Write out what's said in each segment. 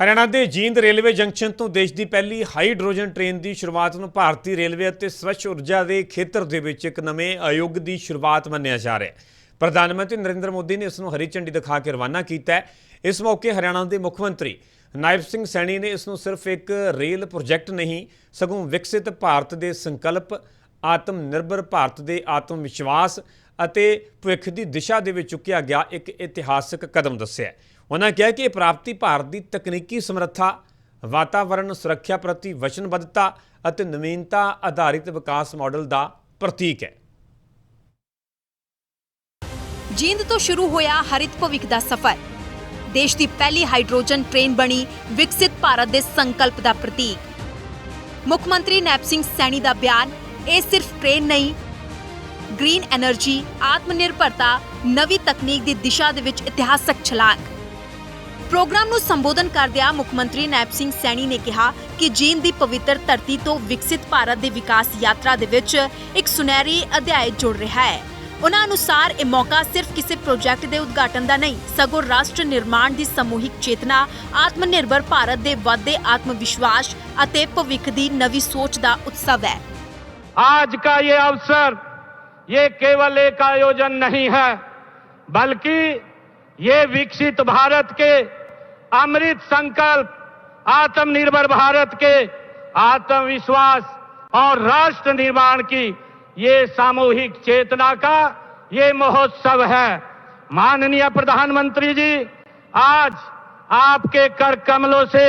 ਹਰਿਆਣਾ ਦੇ Jind railway junction ਤੋਂ ਦੇਸ਼ ਦੀ ਪਹਿਲੀ ਹਾਈਡਰੋਜਨ ਟ੍ਰੇਨ ਦੀ ਸ਼ੁਰੂਆਤ ਨੂੰ ਭਾਰਤੀ ਰੇਲਵੇ ਅਤੇ ਸਵੱਛ ਊਰਜਾ ਦੇ ਖੇਤਰ ਦੇ ਵਿੱਚ ਇੱਕ ਨਵੇਂ ਆਯੁੱਗ ਦੀ ਸ਼ੁਰੂਆਤ ਮੰਨਿਆ ਜਾ ਰਿਹਾ ਹੈ। ਪ੍ਰਧਾਨ ਮੰਤਰੀ ਨਰਿੰਦਰ ਮੋਦੀ ਨੇ ਇਸ ਨੂੰ ਹਰੀ ਝੰਡੀ ਦਿਖਾ ਕੇ ਰਵਾਨਾ ਕੀਤਾ ਹੈ। ਇਸ ਮੌਕੇ ਹਰਿਆਣਾ ਦੇ ਮੁੱਖ ਮੰਤਰੀ ਨਾਇਬ ਸਿੰਘ ਸੈਣੀ ਨੇ ਇਸ ਨੂੰ ਸਿਰਫ ਇੱਕ ਰੇਲ ਪ੍ਰੋਜੈਕਟ ਨਹੀਂ ਸਗੋਂ ਵਿਕਸਿਤ ਭਾਰਤ ਦੇ ਸੰਕਲਪ, ਆਤਮ ਨਿਰਭਰ ਭਾਰਤ ਦੇ ਆਤਮ ਵਿਸ਼ਵਾਸ ਅਤੇ ਭਵਿੱਖ ਦੀ ਦਿਸ਼ਾ ਦੇ ਵਿੱਚ ਚੁੱਕਿਆ ਗਿਆ ਇੱਕ ਇਤਿਹਾਸਕ ਕਦਮ ਦੱਸਿਆ। उन्होंने कहा कि यह प्राप्ति भारत की तकनीकी समर्था, वातावरण सुरक्षा प्रति वचनबद्धता और नवीनता आधारित विकास मॉडल का प्रतीक है। जींद तो शुरू होया हरित भविख का सफर। देश की पहली हाइड्रोजन ट्रेन बनी विकसित भारत के संकल्प का प्रतीक। मुख्यमंत्री नायब सिंह सैनी का बयान, ये सिर्फ ट्रेन नहीं, ग्रीन एनर्जी, आत्मनिर्भरता, नवी तकनीक की दिशा दे विच इतिहासक छलांग। प्रोग्राम ਨੂੰ ਸੰਬੋਧਨ ਕਰਦਿਆਂ ਮੁੱਖ ਮੰਤਰੀ ਨਾਇਬ ਸਿੰਘ ਸੈਣੀ ਨੇ ਕਿਹਾ ਕਿ ਜੀਂਦ ਦੀ ਪਵਿੱਤਰ ਧਰਤੀ ਤੋਂ ਵਿਕਸਿਤ ਭਾਰਤ ਦੇ ਵਿਕਾਸ ਯਾਤਰਾ ਦੇ ਵਿੱਚ ਇੱਕ ਸੁਨਹਿਰੀ ਅਧਿਆਇ ਜੁੜ ਰਿਹਾ ਹੈ। ਉਹਨਾਂ ਅਨੁਸਾਰ ਇਹ ਮੌਕਾ ਸਿਰਫ ਕਿਸੇ ਪ੍ਰੋਜੈਕਟ ਦੇ ਉਦਘਾਟਨ ਦਾ ਨਹੀਂ, ਸਗੋਂ ਰਾਸ਼ਟਰ ਨਿਰਮਾਣ ਦੀ ਸਮੂਹਿਕ ਚੇਤਨਾ, ਆਤਮ ਨਿਰਭਰ ਭਾਰਤ ਦੇ ਵੱਧਦੇ ਆਤਮ ਵਿਸ਼ਵਾਸ ਅਤੇ ਭਵਿੱਖ ਦੀ ਨਵੀਂ ਸੋਚ ਦਾ ਉਤਸਵ ਹੈ। आज का ये अवसर ये केवल एक आयोजन नहीं है, बल्कि ये विकसित भारत के अमृत संकल्प, आत्मनिर्भर भारत के आत्मविश्वास और राष्ट्र निर्माण की ये सामूहिक चेतना का ये महोत्सव है। माननीय प्रधानमंत्री जी, आज आपके कर कमलों से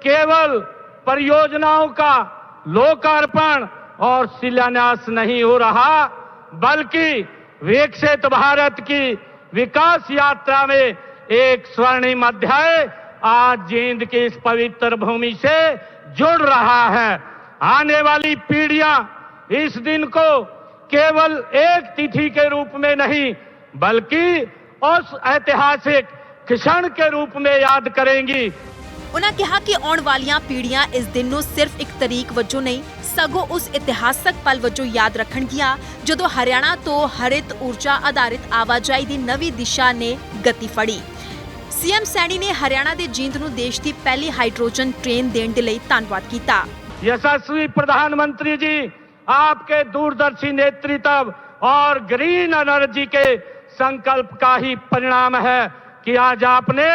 केवल परियोजनाओं का लोकार्पण और शिलान्यास नहीं हो रहा, बल्कि विकसित भारत की विकास यात्रा में एक स्वर्णिम अध्याय आज जींद की इस पवित्र भूमि से जुड़ रहा है। आने वाली पीढ़ियां इस दिन को केवल एक तिथि के रूप में नहीं, बल्कि उस ऐतिहासिक क्षण के रूप में याद करेंगी। उन्होंने कहा कि आने वालियां पीढ़ियां इस दिन ਨੂੰ सिर्फ एक तारीख वजों नहीं सगों उस इतिहासक पल वजों याद रखणगियां ਜਦੋਂ हरियाणा तो हरित ऊर्जा आधारित आवाजाई की नवी दिशा ने गति फड़ी। सीएम सैनी ने हरियाणा के जींद ਨੂੰ देश की पहली हाइड्रोजन ट्रेन देने के लिए धन्यवाद किया। यशस्वी प्रधानमंत्री जी, आपके दूरदर्शी नेतृत्व और ग्रीन एनर्जी के संकल्प का ही परिणाम है कि आज आपने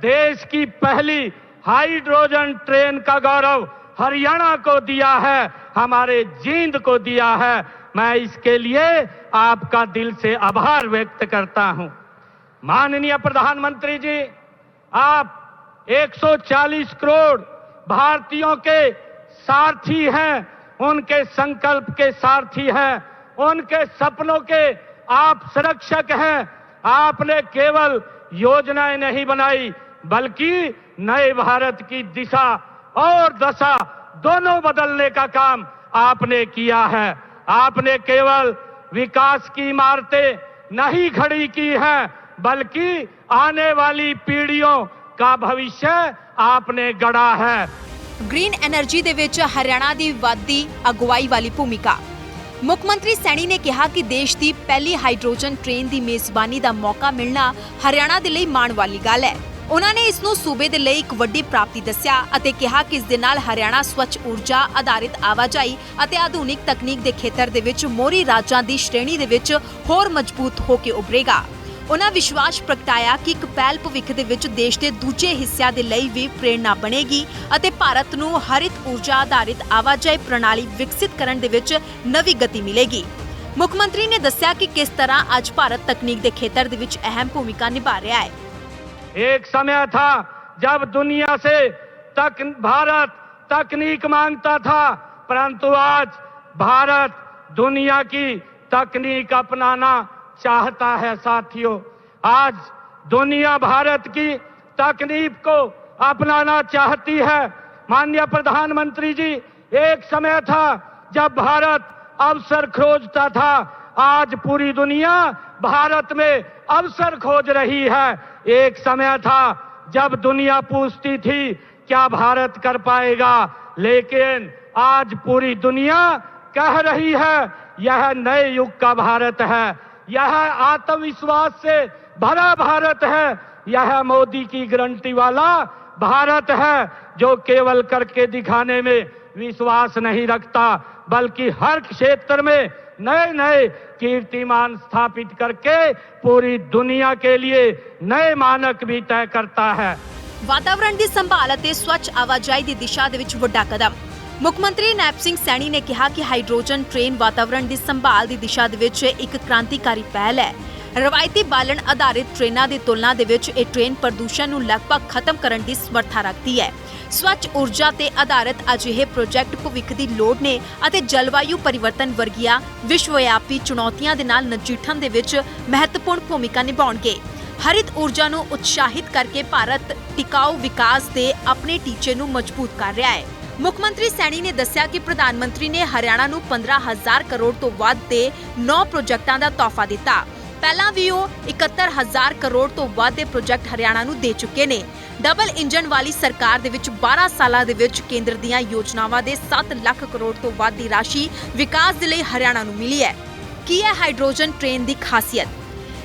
देश की पहली हाइड्रोजन ट्रेन का गौरव हरियाणा को दिया है, हमारे जींद को दिया है। मैं इसके लिए आपका दिल से आभार व्यक्त करता हूं। माननीय प्रधानमंत्री जी, आप 140 करोड़ भारतीयों के सारथी हैं, उनके संकल्प के सारथी हैं, उनके सपनों के आप संरक्षक हैं। आपने केवल योजनाएं नहीं बनाई, बल्कि नए भारत की दिशा और दशा दोनों बदलने का काम आपने किया है। आपने केवल विकास की इमारतें नहीं खड़ी की हैं, बल्कि आने वाली पीढ़ियों का भविष्य आपने गढ़ा है। ग्रीन एनर्जी दे विच हरियाणा दी वादी अगुवाई वाली भूमिका। मुख मंत्री सैनी ने कहा कि देश की पहली हाइड्रोजन ट्रेन की मेजबानी का मौका मिलना हरियाणा के लिए माण वाली गल है। उन्होंने इसनूं सूबे दे लई एक वड्डी प्राप्ति दस्सिया अते कहा कि इस दे नाल हरियाणा स्वच्छ ऊर्जा आधारित आवाजाई अते आधुनिक तकनीक के खेतर दे विच मोहरी राज्यां दी श्रेणी दे विच होर मजबूत होके उभरेगा। उन्होंने विश्वास प्रगटाया कि एक पहल भविख दे विच देश के दूजे हिस्सिਆਂ ਦੇ ਲਈ भी प्रेरणा बनेगी ਅਤੇ ਭਾਰਤ ਨੂੰ हरित ऊर्जा आधारित आवाजाई प्रणाली विकसित ਕਰਨ ਦੇ ਵਿੱਚ ਨਵੀਂ गति मिलेगी। मुख मंत्री ने दस्सिया कि किस तरह आज भारत तकनीक के खेतर दे विच अहम भूमिका निभा रहा है। एक समय था जब दुनिया से भारत तकनीक मांगता था, परंतु आज भारत दुनिया की तकनीक अपनाना चाहता है। साथियों, आज दुनिया भारत की तकनीक को अपनाना चाहती है। माननीय प्रधानमंत्री जी, एक समय था जब भारत अवसर खोजता था, आज पूरी दुनिया भारत में अवसर खोज रही है। एक समय था जब दुनिया पूछती थी क्या भारत कर पाएगा, लेकिन आज पूरी दुनिया कह रही है यह नए युग का भारत है, यह आत्मविश्वास से भरा भारत है, यह मोदी की गारंटी वाला भारत है जो केवल करके दिखाने में विश्वास नहीं रखता, बल्कि हर क्षेत्र में नए नए कीर्तिमान स्थापित करके पूरी दुनिया के लिए नए मानक भी तय करता है। ਵਾਤਾਵਰਣ ਦੀ ਸੰਭਾਲ ਅਤੇ ਸਵੱਛ ਆਵਾਜਾਈ ਦੀ ਦਿਸ਼ਾ ਦੇ ਵਿੱਚ ਵੱਡਾ ਕਦਮ। ਮੁੱਖ ਮੰਤਰੀ ਨੈਪ ਸਿੰਘ ਸੈਣੀ ਨੇ ਕਿਹਾ ਕਿ ਹਾਈਡਰੋਜਨ ਟ੍ਰੇਨ ਵਾਤਾਵਰਣ ਦੀ ਸੰਭਾਲ ਦੀ ਦਿਸ਼ਾ ਦੇ ਵਿੱਚ ਇੱਕ ਕ੍ਰਾਂਤੀਕਾਰੀ ਪਹਿਲ ਹੈ। ਰਵਾਇਤੀ ਬਾਲਣ ਆਧਾਰਿਤ ਟ੍ਰੇਨਾਂ ਦੀ ਤੁਲਨਾ ਦੇ ਵਿੱਚ ਇਹ ਟ੍ਰੇਨ ਪ੍ਰਦੂਸ਼ਣ ਨੂੰ ਲਗਭਗ ਖਤਮ ਕਰਨ ਦੀ ਸਮਰੱਥਾ ਰੱਖਦੀ ਹੈ। ਸਵੱਛ ਊਰਜਾ ਤੇ ਆਧਾਰਿਤ ਅਜਿਹੇ ਪ੍ਰੋਜੈਕਟ ਭਵਿੱਖ ਦੀ ਲੋੜ ਨੇ ਅਤੇ ਜਲਵਾਯੂ ਪਰਿਵਰਤਨ ਵਰਗੀਆਂ ਵਿਸ਼ਵਵਿਆਪੀ ਚੁਣੌਤੀਆਂ ਦੇ ਨਾਲ ਨਜਿੱਠਣ ਦੇ ਵਿੱਚ ਮਹੱਤਵਪੂਰਨ ਭੂਮਿਕਾ ਨਿਭਾਉਣਗੇ। ਹਰਿਤ ਊਰਜਾ ਨੂੰ ਉਤਸ਼ਾਹਿਤ ਕਰਕੇ ਭਾਰਤ ਟਿਕਾਊ ਵਿਕਾਸ ਦੇ ਆਪਣੇ ਟੀਚੇ ਨੂੰ ਮਜ਼ਬੂਤ ਕਰ ਰਿਹਾ ਹੈ। ਮੁੱਖ ਮੰਤਰੀ ਸੈਣੀ ਨੇ ਦੱਸਿਆ ਕਿ ਪ੍ਰਧਾਨ ਮੰਤਰੀ ਨੇ ਹਰਿਆਣਾ ਨੂੰ 15,000 ਕਰੋੜ ਤੋਂ ਵੱਧ ਦੇ 9 ਪ੍ਰੋਜੈਕਟਾਂ ਦਾ ਤੋਹਫਾ ਦਿੱਤਾ। ਪਹਿਲਾਂ ਵੀ ਉਹ 71,000 ਕਰੋੜ ਤੋਂ ਵੱਧ ਦੇ ਪ੍ਰੋਜੈਕਟ ਹਰਿਆਣਾ ਨੂੰ ਦੇ ਚੁੱਕੇ ਨੇ। ਡਬਲ ਇੰਜਨ ਵਾਲੀ ਸਰਕਾਰ ਦੇ ਵਿੱਚ 12 ਸਾਲਾਂ ਦੇ ਵਿੱਚ ਕੇਂਦਰ ਦੀਆਂ ਯੋਜਨਾਵਾਂ ਦੇ 7 ਲੱਖ ਕਰੋੜ ਤੋਂ ਵੱਧ ਦੀ ਰਾਸ਼ੀ ਵਿਕਾਸ ਦੇ ਲਈ ਹਰਿਆਣਾ ਨੂੰ ਮਿਲੀ ਹੈ। ਕੀ ਹੈ ਹਾਈਡਰੋਜਨ ਟ੍ਰੇਨ ਦੀ ਖਾਸੀਅਤ?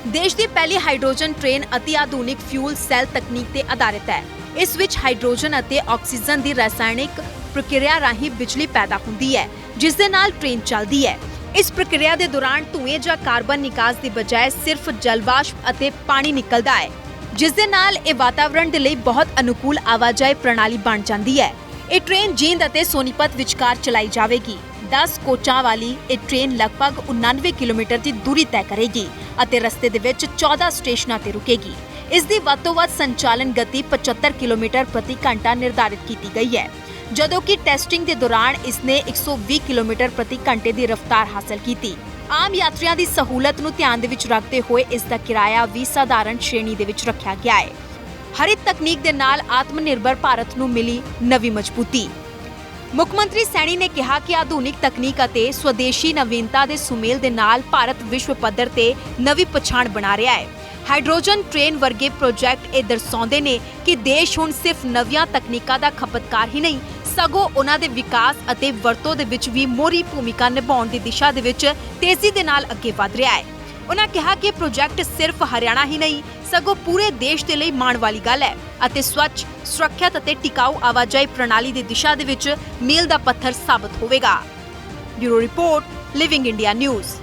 ਦੇਸ਼ ਦੀ ਪਹਿਲੀ ਹਾਈਡਰੋਜਨ ਟ੍ਰੇਨ ਅਤੀ ਆਧੁਨਿਕ ਫਿਊਲ ਸੈੱਲ ਤਕਨੀਕ ਤੇ ਆਧਾਰਿਤ ਹੈ। ਇਸ ਵਿੱਚ ਹਾਈਡਰੋਜਨ ਅਤੇ ਆਕਸੀਜਨ ਦੀ ਰਸਾਇਣਿਕ ਪ੍ਰਕਿਰਿਆ ਰਾਹੀਂ ਬਿਜਲੀ ਪੈਦਾ ਹੁੰਦੀ ਹੈ, ਜਿਸ ਦੇ ਨਾਲ ਟ੍ਰੇਨ ਚੱਲਦੀ ਹੈ। ਇਸ ਪ੍ਰਕਿਰਿਆ ਦੇ ਦੌਰਾਨ ਧੂਏ ਜਾਂ ਕਾਰਬਨ ਨਿਕਾਸ ਦੀ ਬਜਾਏ ਸਿਰਫ ਜਲ ਵਾਸ਼ਪ ਅਤੇ ਪਾਣੀ ਨਿਕਲਦਾ ਹੈ, ਜਿਸ ਦੇ ਨਾਲ ਇਹ ਵਾਤਾਵਰਣ ਦੇ ਲਈ ਬਹੁਤ ਅਨੁਕੂਲ ਆਵਾਜਾਈ ਪ੍ਰਣਾਲੀ ਬਣ ਜਾਂਦੀ ਹੈ। ਇਹ ਟ੍ਰੇਨ ਜੀਂਦ ਅਤੇ ਸੋਨੀਪਤ ਵਿਚਕਾਰ ਚਲਾਈ ਜਾਵੇਗੀ। 10 ਕੋਚਾਂ ਵਾਲੀ ਇਹ ਟ੍ਰੇਨ ਲਗਭਗ 99 ਕਿਲੋਮੀਟਰ ਦੀ ਦੂਰੀ ਤੈਅ ਕਰੇਗੀ ਅਤੇ ਰਸਤੇ ਦੇ ਵਿੱਚ 14 ਸਟੇਸ਼ਨਾਂ ਤੇ ਰੁਕੇਗੀ। ਇਸ ਦੀ ਵੱਧ ਤੋਂ ਵੱਧ ਸੰਚਾਲਨ ਗਤੀ 75 ਕਿਲੋਮੀਟਰ ਪ੍ਰਤੀ ਘੰਟਾ ਨਿਰਧਾਰਿਤ ਕੀਤੀ ਗਈ ਹੈ, ਜਦੋਂ ਕਿ ਟੈਸਟਿੰਗ ਦੇ ਦੌਰਾਨ ਇਸਨੇ 120 ਕਿਲੋਮੀਟਰ ਪ੍ਰਤੀ ਘੰਟੇ ਦੀ ਰਫ਼ਤਾਰ ਹਾਸਲ ਕੀਤੀ। ਆਮ ਯਾਤਰੀਆਂ ਦੀ ਸਹੂਲਤ ਨੂੰ ਧਿਆਨ ਦੇ ਵਿੱਚ ਰੱਖਦੇ ਹੋਏ ਇਸ ਦਾ ਕਿਰਾਇਆ ਵੀ ਸਧਾਰਨ ਸ਼੍ਰੇਣੀ ਦੇ ਵਿੱਚ ਰੱਖਿਆ ਗਿਆ ਹੈ। ਹਰਿਤ ਤਕਨੀਕ ਦੇ ਨਾਲ ਆਤਮ ਨਿਰਭਰ ਭਾਰਤ ਨੂੰ ਮਿਲੀ ਨਵੀਂ ਮਜ਼ਬੂਤੀ। ਮੁੱਖ ਮੰਤਰੀ ਸੈਣੀ ਨੇ ਕਿਹਾ ਕਿ ਆਧੁਨਿਕ ਤਕਨੀਕ ਅਤੇ ਸਵਦੇਸ਼ੀ ਨਵੀਨਤਾ ਦੇ ਸੁਮੇਲ ਦੇ ਨਾਲ ਭਾਰਤ ਵਿਸ਼ਵ ਪੱਧਰ ਤੇ ਨਵੀਂ ਪਛਾਣ ਬਣਾ ਰਿਹਾ ਹੈ। ਹਾਈਡਰੋਜਨ ਟ੍ਰੇਨ ਵਰਗੇ ਪ੍ਰੋਜੈਕਟ ਇਹ ਦਰਸਾਉਂਦੇ ਨੇ ਕਿ ਦੇਸ਼ ਹੁਣ ਸਿਰਫ ਨਵੀਆਂ ਤਕਨੀਕਾਂ ਦਾ ਖਪਤਕਾਰ ਹੀ ਨਹੀਂ, ਸਗੋਂ ਉਹਨਾਂ ਦੇ ਵਿਕਾਸ ਅਤੇ ਵਰਤੋਂ ਦੇ ਵਿੱਚ ਵੀ ਮੋਹਰੀ ਭੂਮਿਕਾ ਨਿਭਾਉਣ ਦੀ ਦਿਸ਼ਾ ਦੇ ਵਿੱਚ ਤੇਜ਼ੀ ਦੇ ਨਾਲ ਅੱਗੇ ਵਧ ਰਿਹਾ ਹੈ। ਉਹਨਾਂ ਕਿਹਾ ਕਿ ਇਹ ਪ੍ਰੋਜੈਕਟ ਸਿਰਫ ਹਰਿਆਣਾ ਹੀ ਨਹੀਂ, ਸਗੋਂ ਪੂਰੇ ਦੇਸ਼ ਦੇ ਲਈ ਮਾਣ ਵਾਲੀ ਗੱਲ ਹੈ ਅਤੇ ਸਵੱਛ, ਸੁਰੱਖਿਅਤ ਅਤੇ ਟਿਕਾਊ ਆਵਾਜਾਈ ਪ੍ਰਣਾਲੀ ਦੀ ਦਿਸ਼ਾ ਦੇ ਵਿੱਚ ਮੀਲ ਦਾ ਪੱਥਰ ਸਾਬਤ ਹੋਵੇਗਾ। Bureau report, living India news.